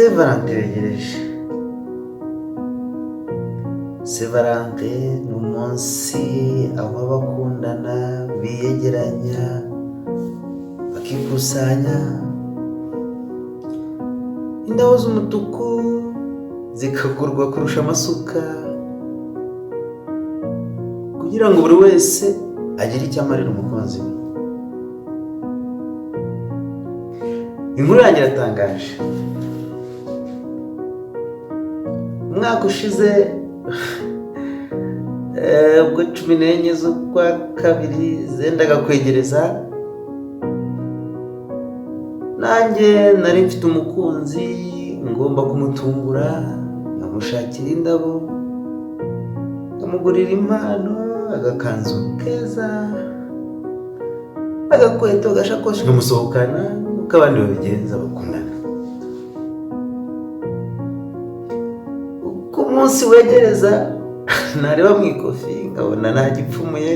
Saint Valentin yegereje. Saint Valentin ni umunsi aho abakundana biyegeranya bakikusanya, indabo z'umutuku zikagurwa kurusha amasuka kugira ngo buri wese agire icyo amarira umukunzi we. Inkuru yanjye iratangaje. Umwaka ushize ubwo 14 z'ukwa kabiri zendaga kwegereza, nanjye nari mfite umukunzi ngomba kumutungura, nkamushakira indabo, nkamugurira impano, agakanzu keza, agakweto, agashakoshi, nkamusohokana uko abandi babigenza bakundana. Uko umunsi wegereza nareba mu ikofi nkabona ntagipfumuye,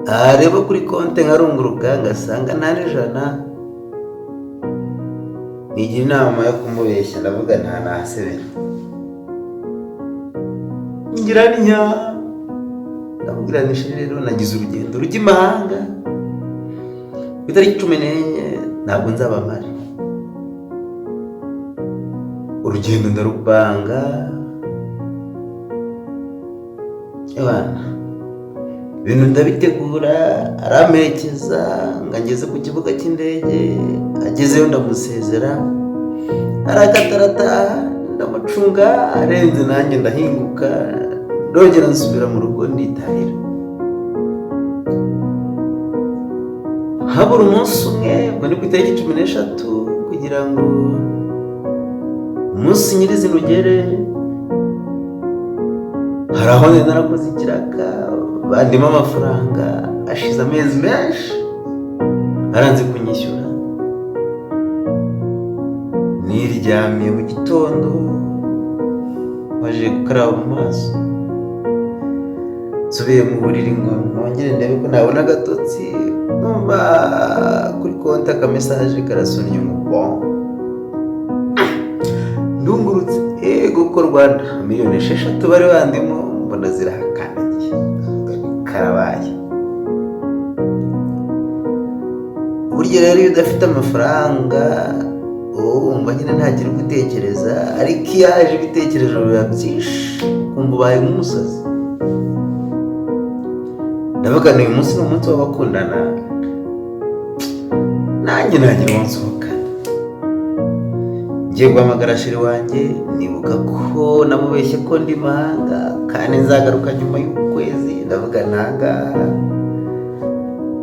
areba kuri konte nkarunguruka ngasanga nta n'ijana, nigira inama yo kumubeshya ndavuga ntasebera, ngira ntya ndamubwira nti rero nagize urugendo rujya imahanga ku itariki 14 ntabwo nzaba mpari. Urugendo ndarupanga, ibintu ndabitegura, aramperekeza ngangeze ku kibuga cy'indege, agezeyo ndamusezera, arakata arataha, ndamucunga, arenze nanjye ndahinguka, ndongera nsubira mu rugo nditahira. Habura umunsi umwe, ubwo ni ku itariki 13 kugira ngo umunsi nyirizina ugere, hari aho narakoze ikiraka bandimo amafaranga, ashize amezi menshi aranze kunyishyura. Niryamiye mu gitondo, baje gukaraba mu maso, nsubiye mu buriri ngo nongere ndebe ko nabona agatotsi, numva kuri konti akamesaje karasonnye umubon, ndungurutse ego ko Rwanda 6 miliyoni bari bandimo, mbona zirahakandagiye, karabaye. Burya rero iyo udafite amafaranga wumva nyine ntagira gutekereza, ariko iyo aje ibitekerezo biba byinshi kumva ubaye nk'umusazi. Ndavuga uyu munsi ni umunsi w'abakundana, nanjye nagira uwo nsohokana. Ngiye guhamagara sheri wanjye, nibuka ko namubeshye ko ndi mahanga kandi nzagaruka nyuma y'ukwezi. Ndavuga ntangaha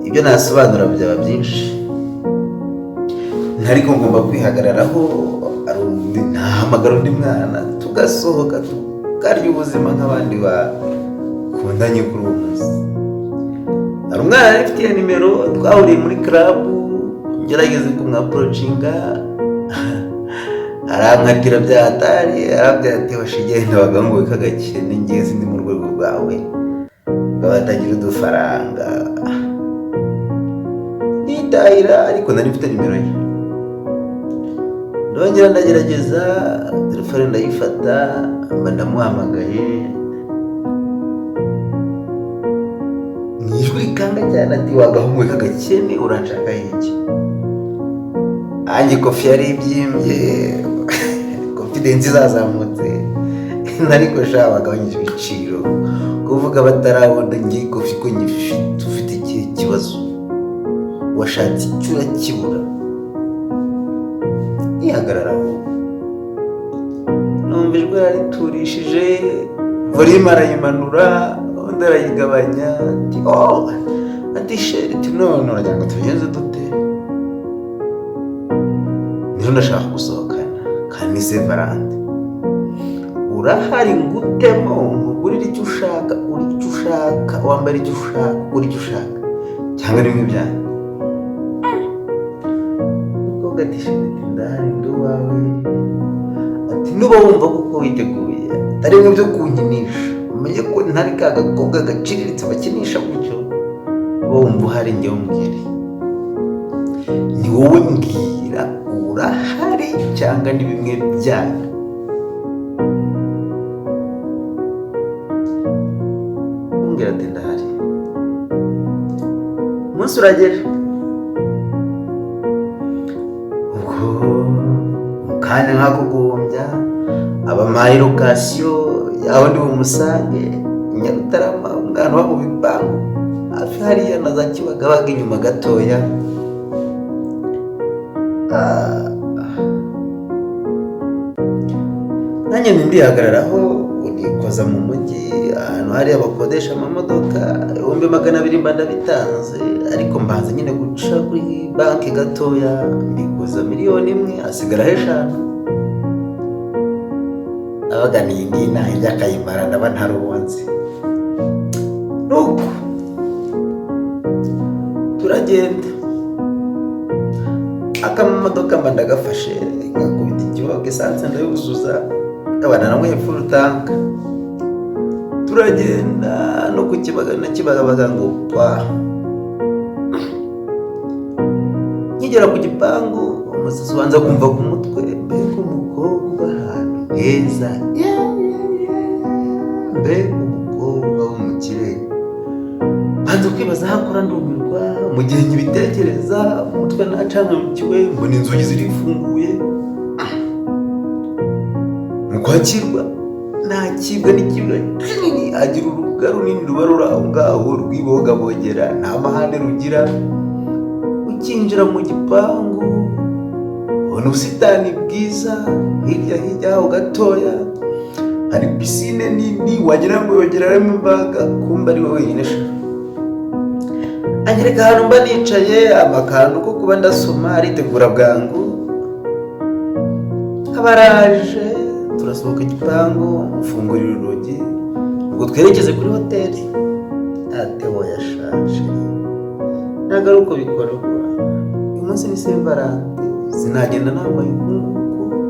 ibyo nasobanura byaba byinshi, ariko ngomba kwihagararaho. Nahamagara undi mwana tugasohoka tukarya ubuzima nk'abandi bakundanye kuri uwo munsi. Hari umwana yari afite nimero, twahuriye muri club, ngerageze kumwaprocinga, arankatira bya hatari, arabwira ati washigenda waganguwe kagakene, ngiye sindi mu rwego rwawe batagira udufaranga. Nditahira, ariko nari mfite nimero ye. Ndongera ndagerageza, telefone ndayifata, mba ndamuhamagaye, ijwi rikanga cyane ati wagahumwe kagakene uranshaka iki? Anjye kofi yari ibyimbye, confidence zazamutse, nariko sha bagabanyije ibiciro, kuvuga batarabona ngiye kofi ko nyifite, ufite ikihe kibazo, washatse icyo urakibura. Ihagararaho, numva ijwi yariturishije, volume arayimanura, undi arayigabanya, ati sheri, none uragira ngo tubigenze dute? Niho ndashaka gusohokana kandi ni Saint Valentin, urahari ngutemo, nkugurire icyo ushaka, uri icyo ushaka, wambara icyo ushaka, uri icyo ushaka, cyangwa ni bimwe byanyu. Umukobwa ati sheri, ndahari ndi uwawe, ati nuba wumva kuko witeguye, atari mu byo kunkinisha, umenye ko ntari ka gakobwa gaciriritse bakinisha gutyo, nuba wumva uhari njyewe umbwire. ni wowe mbwira, urahari cyangwa ni bimwe byanyu? Umbwira ati ndahari. Umunsi uragera, ubwo mu kanya nk'ako guhumbya abampaye lokasiyo yaho ndi bumusange i Nyarutarama, umwana uba mu bipangu hafi hariya na za Kibagabaga inyuma gatoya. Nanjye ndihagararaho nikoza mu mujyi ahantu hariya bakodesha amamodoka 200,000 mba ndabitanze, ariko mbanza nyine guca kuri banki gatoya mbikuza 1,000,000 hasigaraho 5. Abaga nindi najya akayimara ndaba ntarubanze. Nuko turagenda, akamodoka mba ndagafashe ngakubita ikibago esanse ndayuzuza, abana namwe hepfo urutanga. Turagenda no ku Kibagabaga ngo pa. Nkigera ku gipangu umusatsi wanza kumva ku mutwe, mbega umukobwa ahantu heza, mbega umukobwa wo mu kirere. Banza kwibaza aho akora ndumirwa, mu gihe nkibitekereza umutwe nacangamukiwe, mbona inzugi zirifunguye. Mu kwakirwa nakibwa n'ikibwa kinini, agira urubuga runini ruba ruri aho ngaho rwibogabogera, nta mahane rugira. Ukinjira mu gipangu ubona ubusitani bwiza, hirya aho gatoya hari pisine nini wagira ngo yogeramo imbaga, kumba ari wowe wenyine sha. Anyereka ahantu mba nicaye, amakantu ko kuba ndasoma, aritegura bwangu. Abaraje turasohoka igipangu, mufungurira urugi, ubwo twerekeze kuri hoteli. Atewo yashaje, ntabwo ari uko bikorwa. Uyu munsi ni Saint Valentin, sinagenda nambaye nk'uko.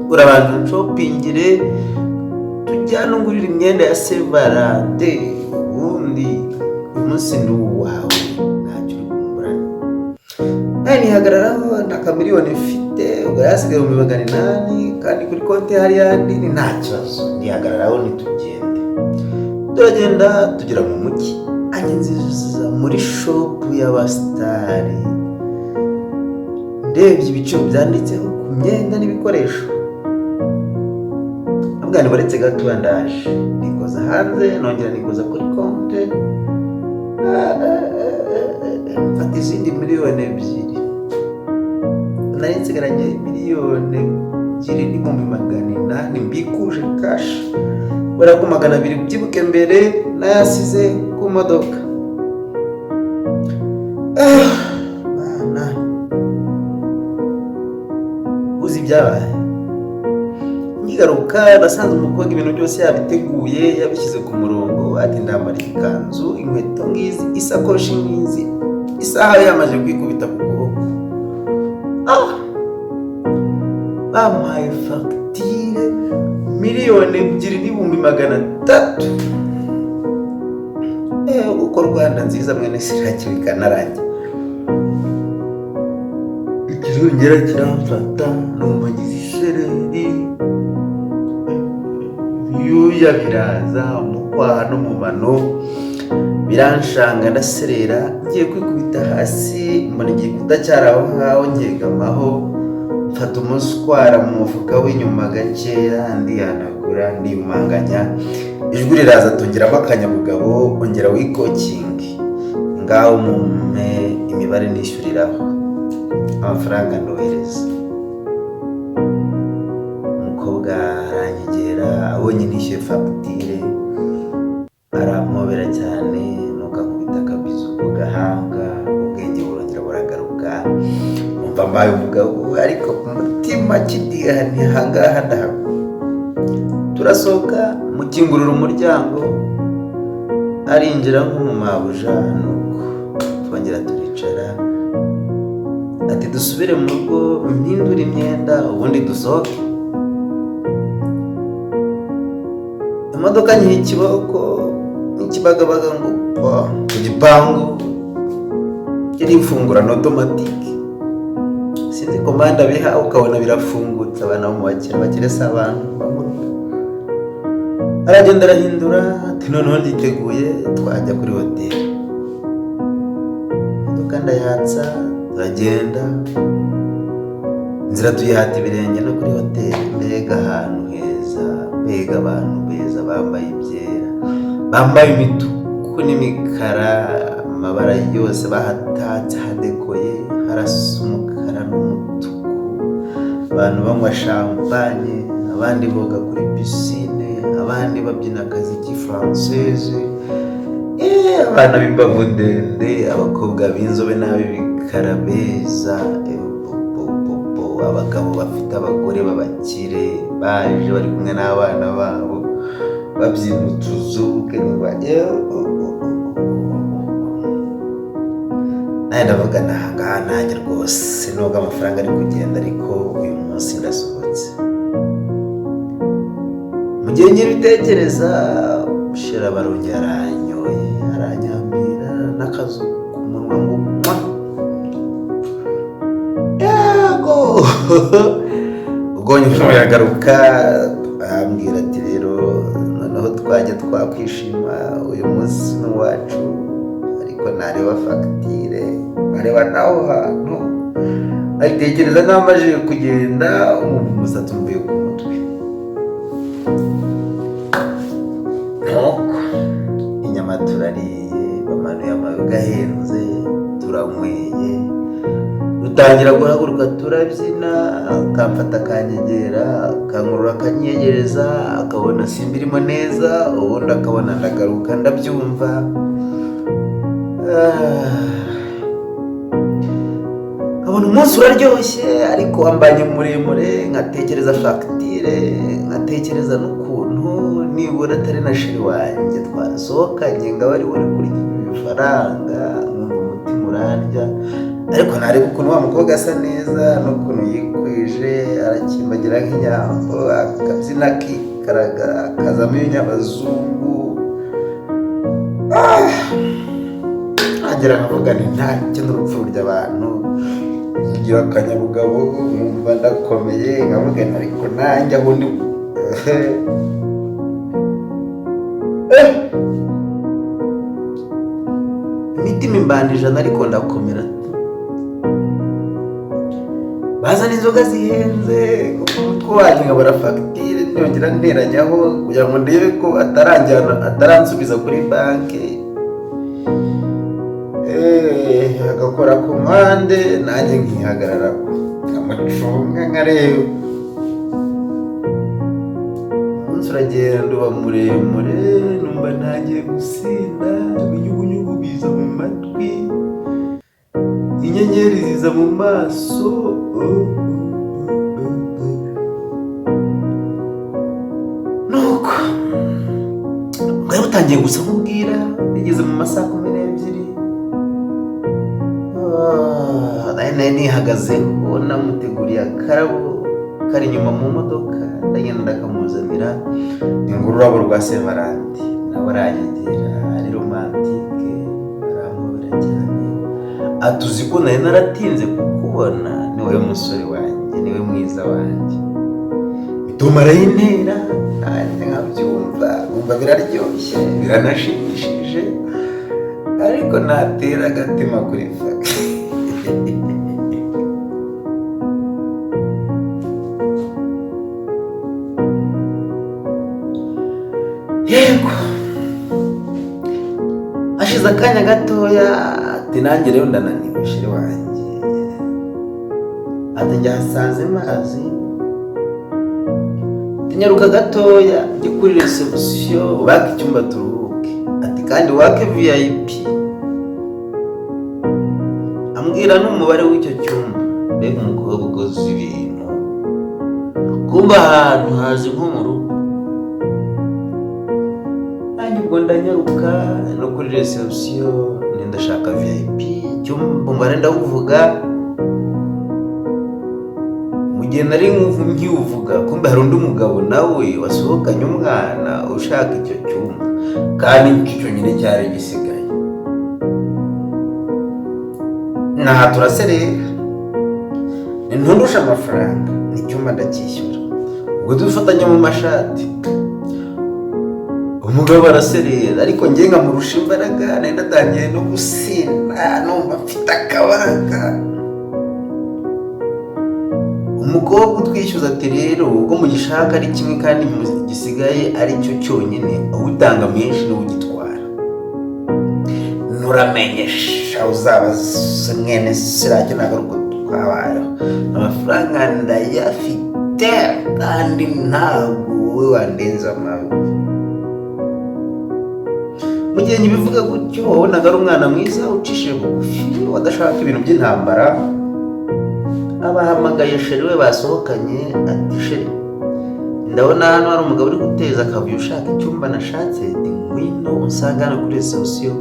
Urabanza nshopingire, tujyane ungurira imyenda ya Saint Valentin, ubundi uyu munsi ni uwawe, ntacyo uri kumburana. Nawe nihagararaho nta kamiliyoni mfite, ubwo yasigaye 800, kandi kuri konti hari yandi, ni nta kibazo. Nihagararaho nitugende. Turagenda tugera mu mujyi, angenziza muri shopu y'abasitari. Ndebye ibiciro byanditseho ku myenda n'ibikoresho, abwana baretse gato ndaje nikoza hanze, nongera nikoza kuri konti, mfata izindi 2,000,000. Nari nsigaranye 2,280,000 mbikuje kashi. Baraku 200 byibuke mbere nayasize ku modoka. Bana uzi byabaye. Nyigaruka nasanze umukobwa ibintu byose yabiteguye, yabishyize ku murongo. Ati ndambara ikanzu, inkweto ngizi, isakoshi ngizi, isaha yamaze kwikubita ku kuboko. Bampaye fagitire 2,200,000. Uko Rwanda nziza mwene siraki bikanarangira. Ikirongera kiramfata, numva ngize isereri, byuya biraza mu kwaha no mu mano, biranshanga ndaserera. Ngiye kwikubita hasi, mbona igikuta cyaraho ngaho nkegamaho, mfata umuswara mu mufuka w'inyuma gakeya, ndihanagura ndimanganya. Ijwi riraza tungeramo akanyabugabo, ongera wikokingi, ngaho mumpe imibare nishyuriraho amafaranga ndohereza. Umukobwa aranyegera, abonye nishyuye fagitire, arampobera cyane, nuko akubita akabizo ku gahanga, ubwenge burongera buragaruka. Umva mbaye umugabo, ariko ku mutima kidihani ahangaha ndahagwa. Turasohoka, mukingurira umuryango, arinjira nk'umumabuja, nuko twongera turicara. Ati dusubire mu rugo mpindura imyenda, ubundi dusohoke. Imodoka nyiha ikiboko n'ikibagabaga ngo ku gipangu, irifungura na automatique. sinzi komanda biha ukabona birafungutse. Abana bo mu bakire si abantu bamuruta. Aragenda arahindura ati noneho nditeguye twajya kuri hoteli. Imodoka ndayatsa turagenda, inzira tuyihata ibirenge no kuri hoteli. Mbega ahantu heza, mbega abantu beza bambaye ibyera, bambaye imituku n'imikara, amabara yose bahatatse hadekoye, harasa umukara n'umutuku. Abantu banywa champagne, abandi boga kuri pisine, abandi babyina akaziki française. Abana b'imbavu ndende, abakobwa b'inzobe n'ab'ibikara beza, abagabo bafite abagore b'abakire baje bari kumwe n'abana babo babyina utuzuke. nawe ndavuga nahangaha nanjye rwose nubwo amafaranga ari kugenda, ariko uyu munsi ndasohotse. Mu gihe nyiribitekereza Shira barongera aranyoye, aranyambira n'akazu ku munwa ngo mwa yego. Ubwo nyuma yagaruka arambwira ati rero noneho twajya twakwishima, uyu munsi n'uwacu, ariko nareba fagitire nkareba naho hantu. Ayitekereza n'amaze kugenda umusatsi umvuye ku mutwe. Nuko inyama turariye, bamanuye amayoga ahenze, turanyweye, dutangira guhaguruka turabyina. Akamfata akanyegera, akankurura akanyegereza, akabona simbirimo neza, ubundi akabona ndagaruka ndabyumva. Nkabona umunsi uraryoshye, ariko wambanye muremure. Nkatekereza fagitire, nkatekereza n'ukuntu nibura atari na sheri wanjye twasohokanye ngo abe ari we uri kurya ibifaranga. Nkumva umutima urandya, ariko nareba ukuntu wa mukobwa asa neza n'ukuntu yikwije, arakimbagira nk'inyambo, akabyina akikaraga, akazamo ibinyabazungu. Agera nkavuga nti nta kintu urupfu ry'abantu ngira akanyabugabo, nkumva ndakomeye. Nkavuga nti ariko nanjye aho ndi imitima imbana ijana, ariko ndakomera. Bazana inzoga zihenze, umutwe wanjye nkabara fagitire, nyongera nteranyaho kugira ngo ndebe ko ataransubiza kuri banki. Agakora ku mpande, nanjye nkihagarara nkamucunga nkareba. Umunsi uragenda uba muremure, numva ntangiye gusinda, ibinyugunyugu biza mu matwi, inyenyeri ziza mu maso. Nuko bwari butangiye gusa nk'ubwira, bigeze mu masaha 12. Nari nihagazeho, namuteguriye akarabo kari inyuma mu modoka, ndagenda ndakamuzanira. Ni ururabo rwa Sevarandi, nawe aranyegera, ari romantike, arampobera cyane. Atuzi ko nari naratinze kukubona, ni wowe musore wanjye, ni we mwiza wanjye. Bituma arayintera, nanjye nkabyumva, nkumva biraryoshye, biranashimishije, ariko natera agatima kuri fagitire. Yego, hashize akanya gatoya, ati nanjye rero ndananiwe sheri wanjye, ati njya hasanze mazi, tinyaruka gatoya njye kuri reception baka icyumba turuhuke. Ati kandi wake VIP. Ambwira n'umubare w'icyo cyumba. Mbega umukobwa ukoze ibintu, kumba ahantu hazi nko mu rugo. Ubwo ndanyaruka no kuri reception, ndashaka VIP. Cyumba mbare ndavuga, mu gihe nari nkivuga, kumbe hari undi mugabo nawe wasohokanye umwana ushaka icyo cyumba, kandi icyo nyine cyari gisigaye. Naha turaserera, ntundusha amafaranga n'icyumba ndacyishyura, ubwo dufatanya mu mashati. Umugabo araserera ariko njye nkamurusha imbaraga, nari natangiye no gusinda numva mfite akabaraga. Umukobwa utwishyuza ati rero ubwo mugishaka ari kimwe kandi gisigaye ari cyo cyonyine, utanga menshi niwe ugitwara. Nuramenyesha uzabaza mwene sirake ntabwo ari uko twabayeho, amafaranga ndayafite kandi ntabwo wowe wandenza amabi. Mu gihe nkibivuga gutyo wabonaga ari umwana mwiza ucishije bugufi wadashaka ibintu by'intambara. Abahamagaye sheri we basohokanye ati sheri, ndabona hano hari umugabo uri guteza akavuyo ushaka icyumba nashatse, ngwino unsanga hano kuri reception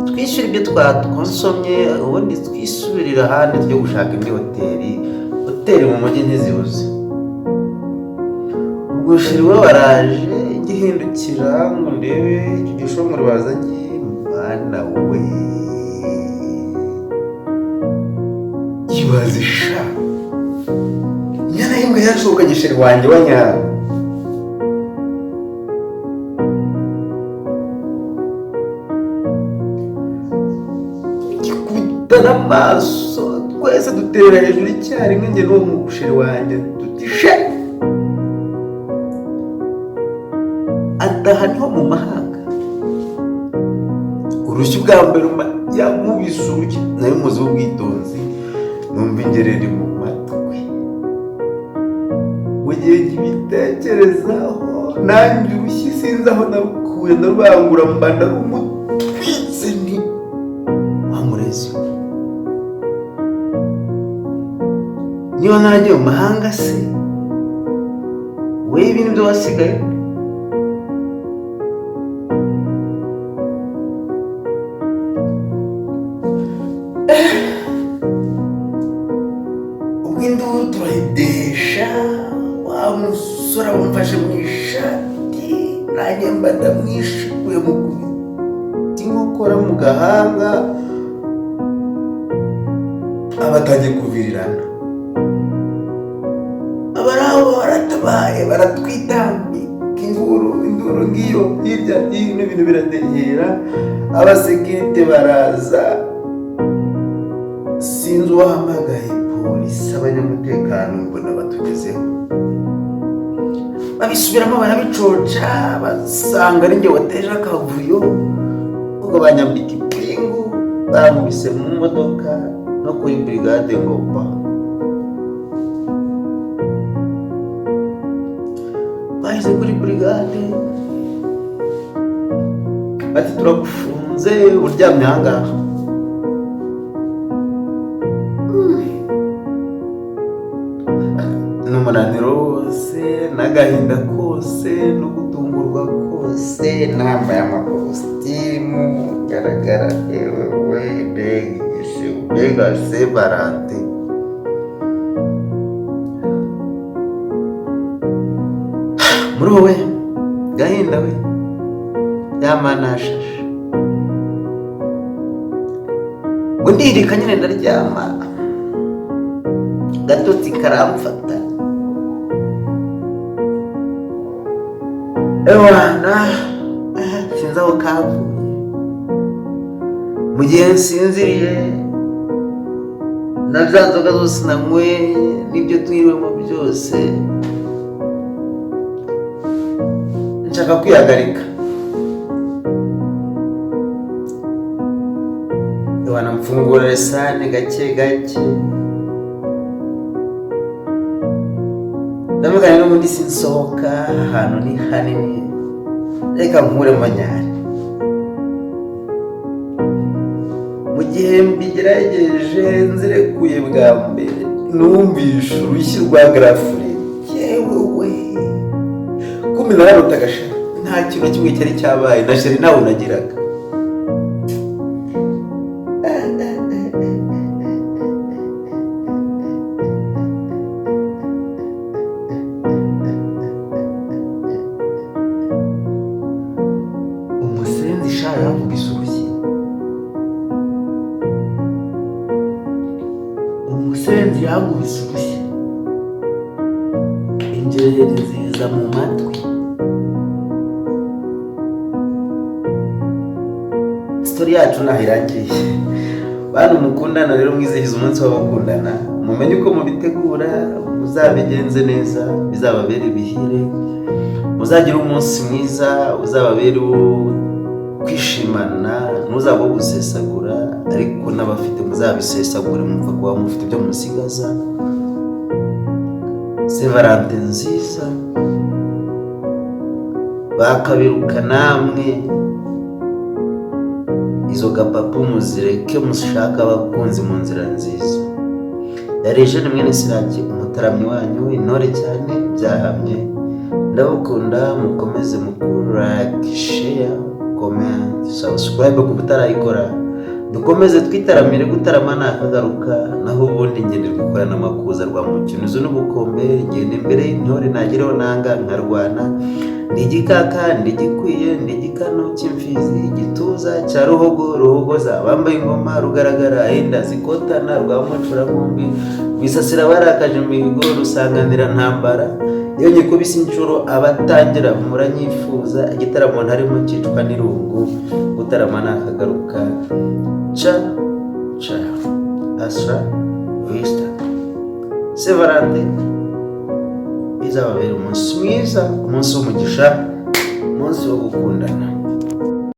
twishyura ibyo twakonsomye ubundi twisubirira ahandi tujye gushaka indi hoteli mu mujyi ntizibuze. Ubwo sheri we baraje ngihindukira ngo ndebe icyo gishomoro bazanye, mwana we kibazisha inyana y'imbwa yashokanye sheri wanjye wa nyawe. Gikubitana amaso twese duterera hejuru icyarimwe, njye n'uwo musheri wanjye tuti sheri ataha niho mu mahanga. Urushyi bwa mbere yankubise urushyi, nayo muzi w'ubwitonzi numva ingereri mu matwi. Mu gihe nkibitekerezaho nanjye urushyi sinzi aho narukuye, ndarubangura mba ndarumutwitse nti wa murezi we, niba naragiye mu mahanga se we ibintu byo wasigaye. Induru turayidesha, wa musore wamfashe mu ishati nanjye mba ndamwishikuye mu kubita inkokora mu gahanga, abatangiye kuvirirana. Abari aho baratabaye baratwitambika, induru ngiyo hirya hino ibintu biradehera. Abasekirite baraza, sinzi uwahamagaye polisi, abanyamutekano mbona batugezeho babisubiramo barabicoca, basanga ari njye wateje akavuyo. ubwo banyambika ipingu bamubise mu modoka no kuri brigade ngo ba bahise kuri brigade bati turagufunze uryamye ahangaha. N'umunaniro wose n'agahinda kose no gutungurwa kose, nambaye amakositimu garagara ewe mbega se barante. Muri wowe gahinda we yamanashashe ngo ndirika nyine ndaryama, gatotsi karamfata ewana sinzi aho kavuye. Mu gihe nsinziriye na za nzoga zose nanyweye n'ibyo twiriwemo byose nshaka kwihagarika. ewana mfungura resane gake gake, ndamugana n'ubundi sinsohoka, ahantu ni hanini, reka nkuremo nyari. Mu gihe mbigerageje nzirekuye bwa mbere, numvishe urushyi rwa garafure, yewe we kumi nararota agasha, nta kintu kimwe cyari cyabaye, na sheri nawe unagiraga. Umusenzi zirankubise urushyi, injereri ziza mu matwi. Sitori yacu naho irangiye. Bantu mukundana rero, mwizihiza umunsi w'abakundana, mumenye uko mubitegura, muzabigenze neza, bizababere ibihire, muzagira umunsi mwiza, uzababere kwishimana, ntuzabo gusesagura, ariko n'abafite muzabisesagure, mumva kuba mufite ibyo musigaza. Saint Valentin nziza, bakabiruka namwe, izo gapapu muzireke, mushaka abakunzi mu nzira nziza. Yari Jeune mwene Siraki, umutaramyi wanyu, intore cyane byahamye. Ndabukunda, mukomeze like, share, comment, subscribe ku butarayikora. Dukomeze twitaramire, gutarama nakagaruka, naho ubundi ngenderwa ikorana amakuza rwa mukinuzo n'ubukombe, ngende imbere y'intore nagireho nanga nkarwana. Ndi igikaka, ndi igikwiye, ndi igikano cy'imfizi, igituza cya ruhogoza, bambaye ingoma rugaragara, inda zikotana rwa mucurankumbi, rwisasira barakaje imihigo, rusanganira ntambara. Iyo nyikubise inshuro abatangira muranyifuza, igitaramo ntarimo cyicwa n'irungu, gutarama nakagaruka. Ciao, hasta vista. Saint Valentin izababera umunsi mwiza, umunsi w'umugisha, umunsi wo gukundana.